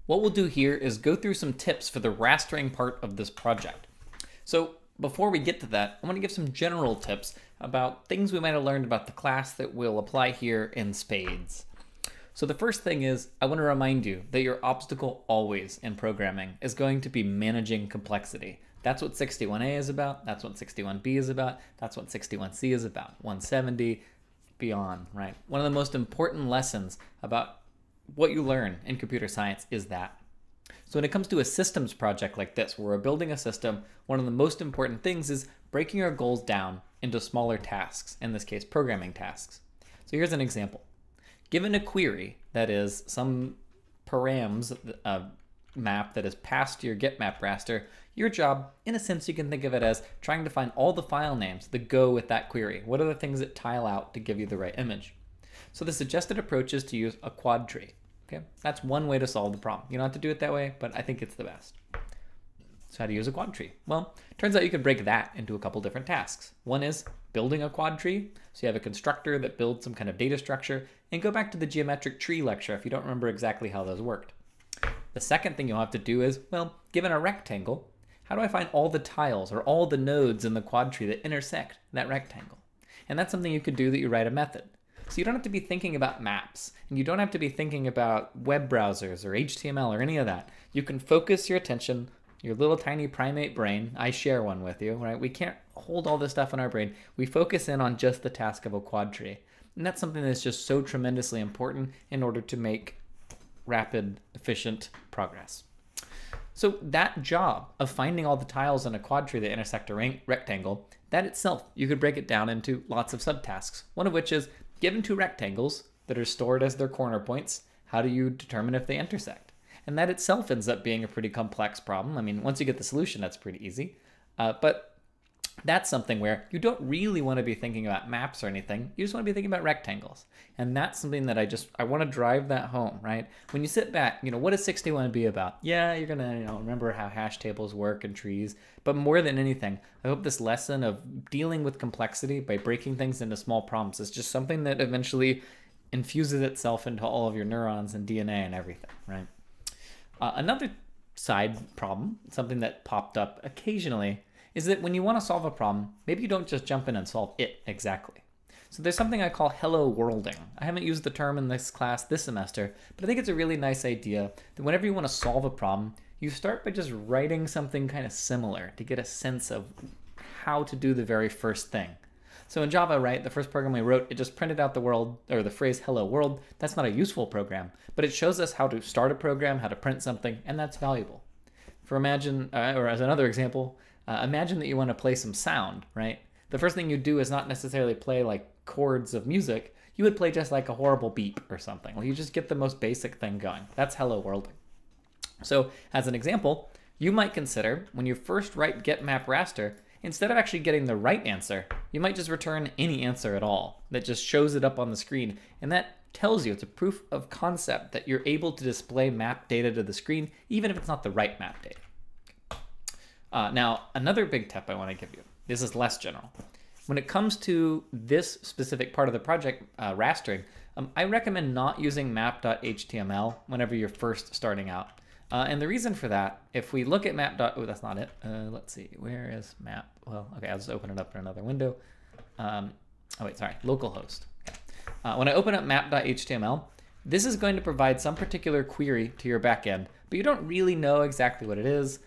What we'll do here is go through some tips for the rastering part of this project. So before we get to that, I want to give some general tips about things we might have learned about the class that will apply here in spades. So the first thing is, I want to remind you that your obstacle always in programming is going to be managing complexity. That's what 61A is about, that's what 61B is about, that's what 61C is about, 170, beyond, right? One of the most important lessons about what you learn in computer science is that. So when it comes to a systems project like this, where we're building a system, one of the most important things is breaking our goals down into smaller tasks, in this case, programming tasks. So here's an example. Given a query that is some params map that is passed to your getMap raster, your job, in a sense, you can think of it as trying to find all the file names that go with that query. What are the things that tile out to give you the right image? So the suggested approach is to use a QuadTree. Okay, that's one way to solve the problem. You don't have to do it that way, but I think it's the best. So how to use a QuadTree? Well, turns out you can break that into a couple different tasks. One is building a QuadTree. So you have a constructor that builds some kind of data structure, and go back to the geometric tree lecture if you don't remember exactly how those worked. The second thing you'll have to do is, well, given a rectangle, how do I find all the tiles or all the nodes in the QuadTree that intersect that rectangle? And that's something you could do that you write a method. So you don't have to be thinking about maps, and you don't have to be thinking about web browsers or HTML or any of that. You can focus your attention, your little tiny primate brain. I share one with you, right? We can't hold all this stuff in our brain. We focus in on just the task of a QuadTree. And that's something that's just so tremendously important in order to make rapid, efficient progress. So that job of finding all the tiles in a QuadTree that intersect a rectangle, that itself, you could break it down into lots of subtasks. One of which is, given two rectangles that are stored as their corner points, how do you determine if they intersect? And that itself ends up being a pretty complex problem. I mean, once you get the solution, that's pretty easy. But that's something where you don't really want to be thinking about maps or anything. You just want to be thinking about rectangles. And that's something that I want to drive that home, right? When you sit back, what does 61B about? Yeah, you're going to remember how hash tables work and trees. But more than anything, I hope this lesson of dealing with complexity by breaking things into small problems is just something that eventually infuses itself into all of your neurons and DNA and everything, right? Another side problem, something that popped up occasionally, is that when you want to solve a problem, maybe you don't just jump in and solve it exactly. So there's something I call hello worlding. I haven't used the term in this class this semester, but I think it's a really nice idea that whenever you want to solve a problem, you start by just writing something kind of similar to get a sense of how to do the very first thing. So in Java, right, the first program we wrote, it just printed out the world, or the phrase hello world. That's not a useful program, but it shows us how to start a program, how to print something, and that's valuable. For imagine, or as another example, imagine that you want to play some sound, right? The first thing you do is not necessarily play like chords of music. You would play just like a horrible beep or something. Well, you just get the most basic thing going. That's hello worlding. So as an example, you might consider when you first write getMap raster, instead of actually getting the right answer, you might just return any answer at all that just shows it up on the screen. And that tells you, it's a proof of concept that you're able to display map data to the screen, even if it's not the right map data. Now, another big tip I want to give you, this is less general. When it comes to this specific part of the project, rastering, I recommend not using map.html whenever you're first starting out. And the reason for that, if we look at map. Oh, that's not it. Let's see, where is map? Well, okay, I'll just open it up in another window. Oh wait, sorry, localhost. Okay. When I open up map.html, this is going to provide some particular query to your backend, but you don't really know exactly what it is.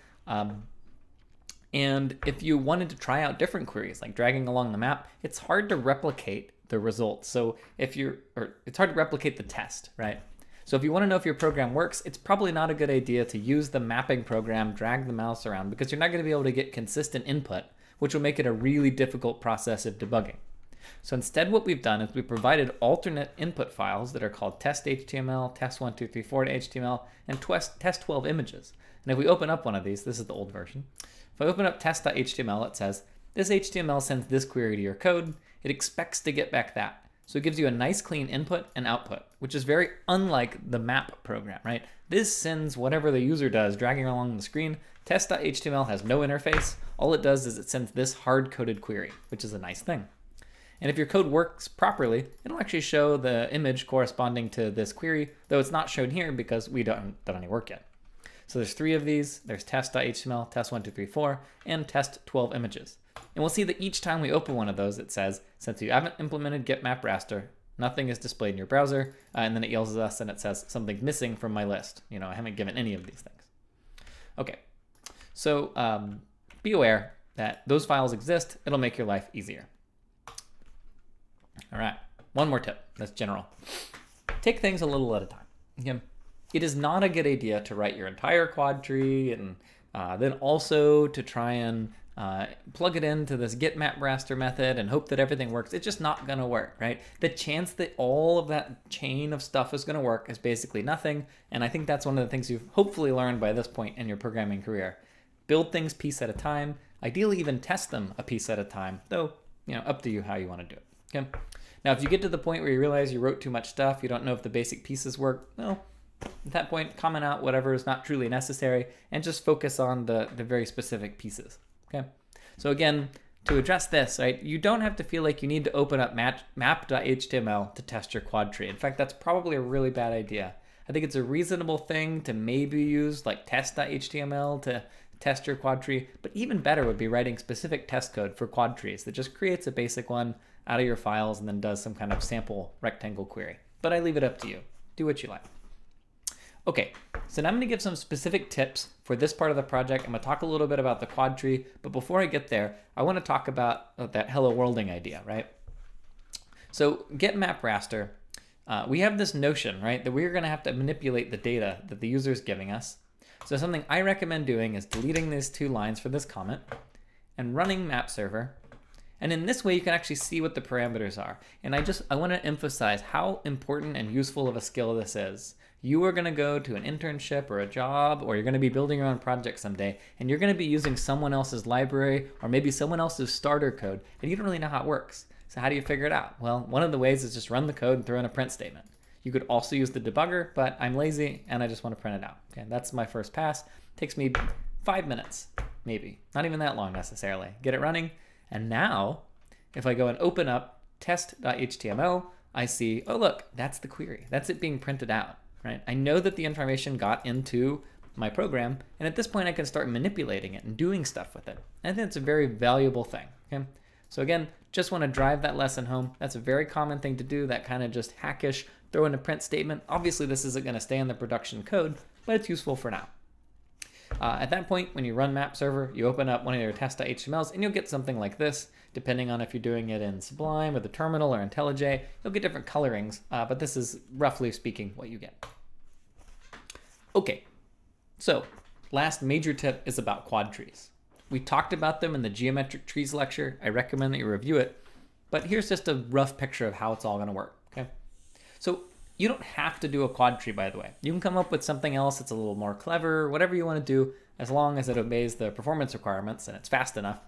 And if you wanted to try out different queries, like dragging along the map, it's hard to replicate the results. So it's hard to replicate the test, right? So if you want to know if your program works, it's probably not a good idea to use the mapping program, drag the mouse around, because you're not going to be able to get consistent input, which will make it a really difficult process of debugging. So instead what we've done is we provided alternate input files that are called test.html, test1234.html, and test12 images. And if we open up one of these, this is the old version. If I open up test.html, it says, this HTML sends this query to your code. It expects to get back that. So it gives you a nice clean input and output, which is very unlike the map program, right? This sends whatever the user does dragging along the screen. Test.html has no interface. All it does is it sends this hard-coded query, which is a nice thing. And if your code works properly, it'll actually show the image corresponding to this query, though it's not shown here because we don't done any work yet. So there's 3 of these. There's test.html, test 1, 2, 3, 4, and test 12 images. And we'll see that each time we open one of those, it says, since you haven't implemented get map raster, nothing is displayed in your browser. And then it yells at us and it says something's missing from my list. You know, I haven't given any of these things. Okay, so be aware that those files exist. It'll make your life easier. All right, one more tip. That's general. Take things a little at a time. Okay? It is not a good idea to write your entire QuadTree and then also to try and plug it into this get map raster method and hope that everything works. It's just not going to work, right? The chance that all of that chain of stuff is going to work is basically nothing. And I think that's one of the things you've hopefully learned by this point in your programming career. Build things piece at a time. Ideally, even test them a piece at a time, though, you know, up to you how you want to do it. Okay. Now, if you get to the point where you realize you wrote too much stuff, you don't know if the basic pieces work, well, at that point, comment out whatever is not truly necessary and just focus on the very specific pieces. Okay. So again, to address this, right, you don't have to feel like you need to open up map.html to test your QuadTree. In fact, that's probably a really bad idea. I think it's a reasonable thing to maybe use like test.html to test your QuadTree, but even better would be writing specific test code for QuadTrees that just creates a basic one out of your files and then does some kind of sample rectangle query. But I leave it up to you. Do what you like. Okay, so now I'm going to give some specific tips for this part of the project. I'm going to talk a little bit about the QuadTree, but before I get there, I want to talk about that hello worlding idea, right? So get map raster, we have this notion, right, that we're going to have to manipulate the data that the user is giving us. So something I recommend doing is deleting these 2 lines for this comment and running map server. And in this way, you can actually see what the parameters are. And I want to emphasize how important and useful of a skill this is. You are going to go to an internship or a job, or you're going to be building your own project someday, and you're going to be using someone else's library or maybe someone else's starter code, and you don't really know how it works. So how do you figure it out? Well, one of the ways is just run the code and throw in a print statement. You could also use the debugger, but I'm lazy and I just want to print it out. Okay, that's my first pass. Takes me 5 minutes, maybe. Not even that long necessarily. Get it running. And now, if I go and open up test.html, I see, oh look, that's the query. That's it being printed out, right? I know that the information got into my program, and at this point I can start manipulating it and doing stuff with it. And I think it's a very valuable thing, okay? So again, just want to drive that lesson home. That's a very common thing to do, that kind of just hackish, throw in a print statement. Obviously this isn't going to stay in the production code, but it's useful for now. At that point, when you run map server, you open up one of your test.htmls and you'll get something like this. Depending on if you're doing it in Sublime or the terminal or IntelliJ, you'll get different colorings, but this is roughly speaking what you get. Okay, so last major tip is about QuadTrees. We talked about them in the geometric trees lecture. I recommend that you review it, but here's just a rough picture of how it's all gonna work, okay? So you don't have to do a QuadTree, by the way. You can come up with something else that's a little more clever, whatever you wanna do, as long as it obeys the performance requirements and it's fast enough.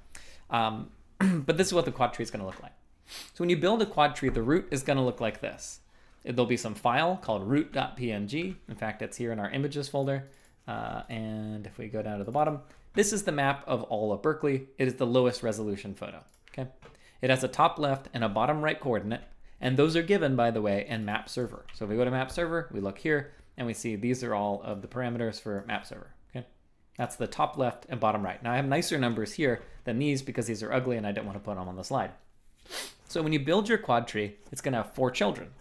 But this is what the QuadTree is gonna look like. So when you build a QuadTree, the root is gonna look like this. There'll be some file called root.png. In fact, it's here in our images folder. And if we go down to the bottom, this is the map of all of Berkeley. It is the lowest resolution photo, okay? It has a top left and a bottom right coordinate, and those are given, by the way, in map server. So if we go to map server, we look here, and we see these are all of the parameters for map server, okay? That's the top left and bottom right. Now I have nicer numbers here than these because these are ugly and I don't want to put them on the slide. So when you build your QuadTree, it's gonna have 4 children.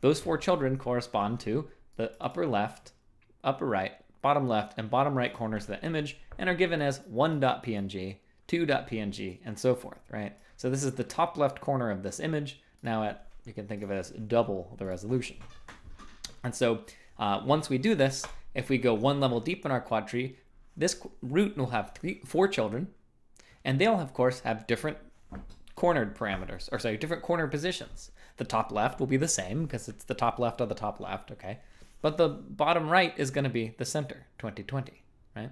Those 4 children correspond to the upper left, upper right, bottom left, and bottom right corners of the image and are given as 1.png, 2.png, and so forth, right? So this is the top left corner of this image. Now you can think of it as double the resolution. And so once we do this, if we go 1 level deep in our QuadTree, this root will have 4 children, and they'll of course have different cornered parameters, or sorry, different corner positions. The top left will be the same because it's the top left of the top left, okay? But the bottom right is going to be the center, 2020, right?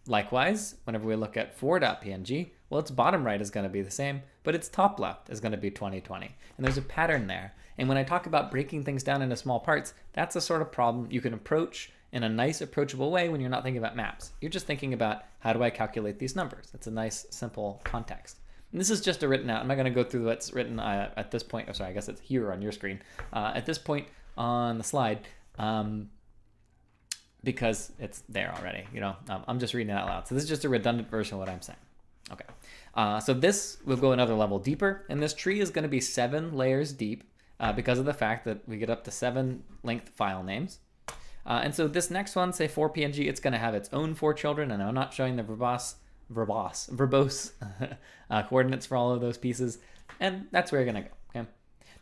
Likewise, whenever we look at 4.png, well, its bottom right is going to be the same, but its top left is going to be 2020. And there's a pattern there. And when I talk about breaking things down into small parts, that's the sort of problem you can approach in a nice, approachable way when you're not thinking about maps. You're just thinking about, how do I calculate these numbers? It's a nice, simple context. And this is just a written out. I'm not going to go through what's written at this point. Oh, sorry, I guess it's here on your screen. At this point on the slide, because it's there already. I'm just reading it out loud. So this is just a redundant version of what I'm saying. Okay, so this will go another level deeper, and this tree is going to be 7 layers deep because of the fact that we get up to 7 length file names. And so this next one, say 4PNG, it's going to have its own 4 children, and I'm not showing the verbose coordinates for all of those pieces, and that's where you're going to go. Okay.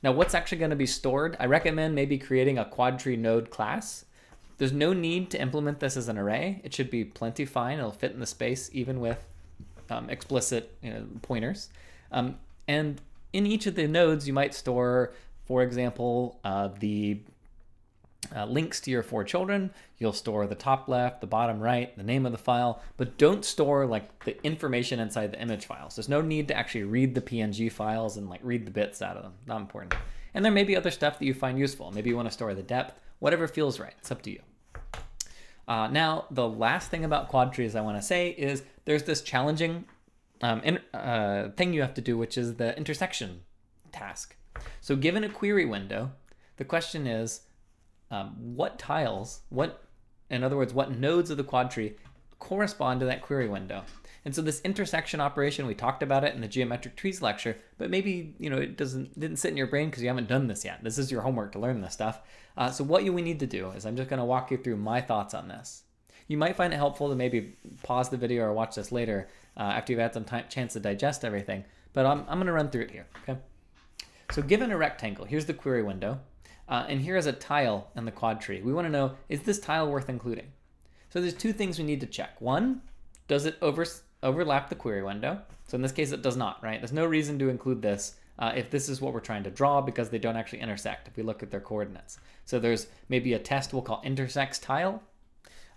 Now, what's actually going to be stored? I recommend maybe creating a QuadTree node class. There's no need to implement this as an array. It should be plenty fine. It'll fit in the space even with explicit pointers. And in each of the nodes, you might store, for example, the links to your 4 children. You'll store the top left, the bottom right, the name of the file, but don't store like the information inside the image files. There's no need to actually read the PNG files and like read the bits out of them. Not important. And there may be other stuff that you find useful. Maybe you want to store the depth, whatever feels right. It's up to you. Now, the last thing about QuadTrees I want to say is there's this challenging thing you have to do, which is the intersection task. So given a query window, the question is, what tiles, in other words, what nodes of the QuadTree correspond to that query window? And so this intersection operation, we talked about it in the geometric trees lecture, but maybe it didn't sit in your brain because you haven't done this yet. This is your homework to learn this stuff. So what we need to do is I'm just going to walk you through my thoughts on this. You might find it helpful to maybe pause the video or watch this later after you've had some chance to digest everything, but I'm going to run through it here. Okay. So given a rectangle, here's the query window, and here is a tile in the QuadTree. We want to know, is this tile worth including? So there's 2 things we need to check. One, does it overlap the query window? So in this case, it does not, right? There's no reason to include this if this is what we're trying to draw because they don't actually intersect if we look at their coordinates. So there's maybe a test we'll call intersects tile.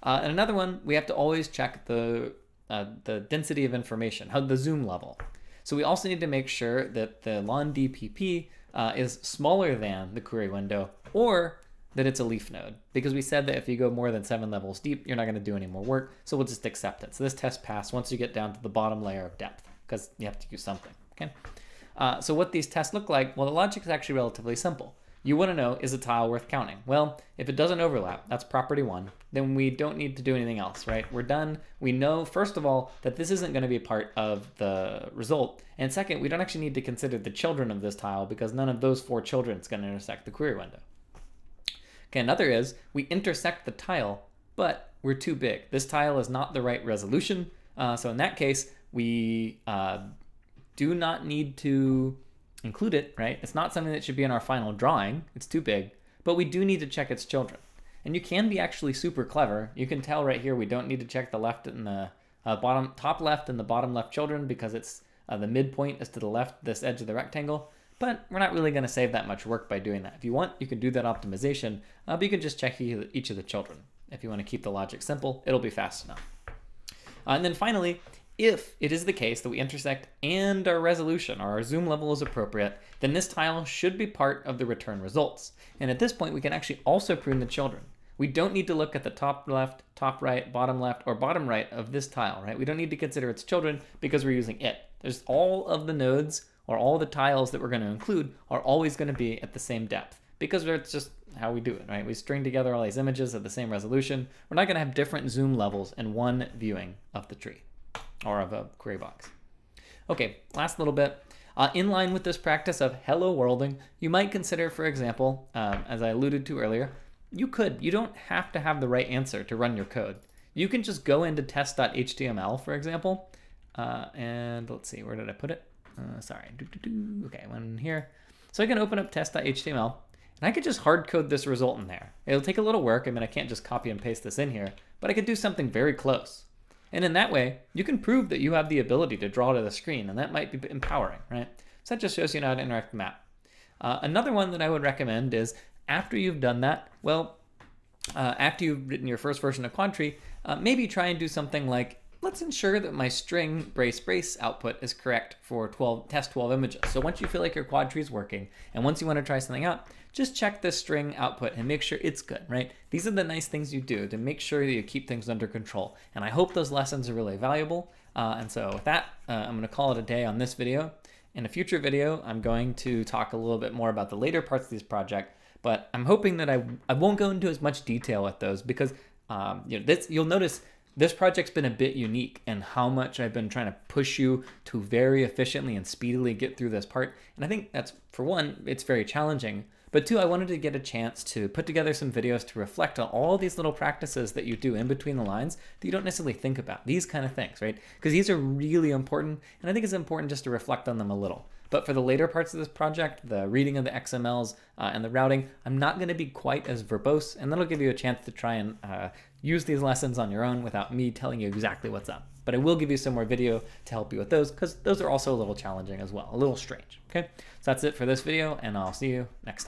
And another one, we have to always check the density of information, the zoom level. So we also need to make sure that the lon DPP is smaller than the query window, or that it's a leaf node, because we said that if you go more than 7 levels deep, you're not going to do any more work, so we'll just accept it. So this test passed once you get down to the bottom layer of depth, because you have to use something. Okay. So what these tests look like, well, the logic is actually relatively simple. You want to know, is a tile worth counting? Well, if it doesn't overlap, that's property 1, then we don't need to do anything else, right? We're done. We know, first of all, that this isn't going to be part of the result. And second, we don't actually need to consider the children of this tile because none of those 4 children is going to intersect the query window. Okay, another is we intersect the tile, but we're too big. This tile is not the right resolution. So in that case, we do not need to include it, right? It's not something that should be in our final drawing. It's too big, but we do need to check its children. And you can be actually super clever. You can tell right here we don't need to check the left and the top left and the bottom left children because it's the midpoint is to the left, this edge of the rectangle. But we're not really going to save that much work by doing that. If you want, you can do that optimization, but you can just check each of the children. If you want to keep the logic simple, it'll be fast enough. And then finally, if it is the case that we intersect and our resolution or our zoom level is appropriate, then this tile should be part of the return results. And at this point, we can actually also prune the children. We don't need to look at the top left, top right, bottom left, or bottom right of this tile, right? We don't need to consider its children because we're using it. There's all of the nodes or all the tiles that we're going to include are always going to be at the same depth because it's just how we do it, right? We string together all these images at the same resolution. We're not going to have different zoom levels in one viewing of the tree or of a query box. Okay, last little bit. In line with this practice of hello worlding, you might consider, for example, as I alluded to earlier, you don't have to have the right answer to run your code. You can just go into test.html, for example, and let's see, where did I put it? Sorry, okay, one here. So I can open up test.html, and I could just hard code this result in there. It'll take a little work. I mean, I can't just copy and paste this in here, but I could do something very close. And in that way, you can prove that you have the ability to draw to the screen, and that might be empowering, right? So that just shows you how to interact with the map. Another one that I would recommend is after you've done that, well, after you've written your first version of QuadTree, maybe try and do something like, let's ensure that my string brace output is correct for test 12 images. So once you feel like your QuadTree is working, and once you want to try something out, just check this string output and make sure it's good, right? These are the nice things you do to make sure that you keep things under control. And I hope those lessons are really valuable. And so with that, I'm going to call it a day on this video. In a future video, I'm going to talk a little bit more about the later parts of this project, but I'm hoping that I won't go into as much detail with those because You'll notice this project's been a bit unique in how much I've been trying to push you to very efficiently and speedily get through this part. And I think that's, for one, it's very challenging. But two, I wanted to get a chance to put together some videos to reflect on all these little practices that you do in between the lines that you don't necessarily think about. These kind of things, right? Because these are really important, and I think it's important just to reflect on them a little. But for the later parts of this project, the reading of the XMLs and the routing, I'm not going to be quite as verbose, and that'll give you a chance to try and use these lessons on your own without me telling you exactly what's up. But I will give you some more video to help you with those, because those are also a little challenging as well, a little strange. Okay, so that's it for this video, and I'll see you next time.